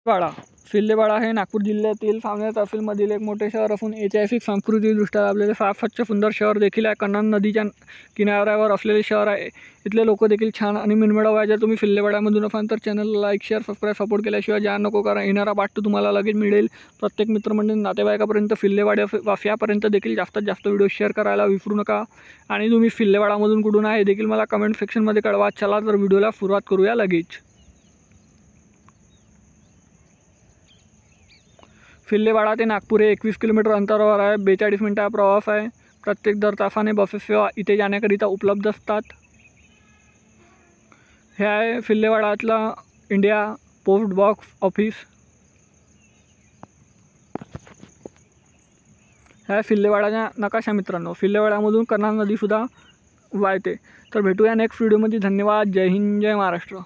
वाडा फिल्लेवाडा हे नागपूर जिल्ह्यातील सावनेर तहसीलमधील एक मोठे शहर असून ऐतिहासिक सांस्कृतिकदृष्ट्या लाभलेले फार स्वच्छ सुंदर शहर देखील आहे। कन्हान नदीच्या किनाऱ्यावर असलेले शहर आहे। इथले लोक देखील छान आणि मनमिळाऊ आहे। जर तुम्ही फिल्लेवाड्यामधून असाल तर चॅनलला लाईक शेअर सबस्क्राईब सपोर्ट केल्याशिवाय जा नको, कारण येणारा पार्ट 2 तुम्हाला लगेच मिळेल। प्रत्येक मित्रमंडळी नातेवाईकापर्यंत फिल्लेवाड्यावासियापर्यंत देखील जास्तीत जास्त व्हिडिओ शेअर करायला विसरू नका। आणि तुम्ही फिल्लेवाडामधून कुठून आहे देखील मला कमेंट सेक्शनमध्ये कळवा। चला तर व्हिडिओला सुरुवात करूया लगेच। फिल्लेवाडा ते नागपूर हे 21 किलोमीटर अंतरावर आहे। 42 मिनिटाचा प्रवास आहे। प्रत्येक दर तासाने बसेस सेवा इथे जाण्याकरिता उपलब्ध असतात। हे आहे फिल्लेवाडातला इंडिया पोस्ट बॉक्स ऑफिस। ह्या फिल्लेवाडाचा नकाशा मित्रांनो। फिल्लेवाड्यामधून कन्हान नदी सुद्धा वाहते। तर भेटूया नेक्स्ट व्हिडिओमध्ये। धन्यवाद। जय हिंद, जय महाराष्ट्र।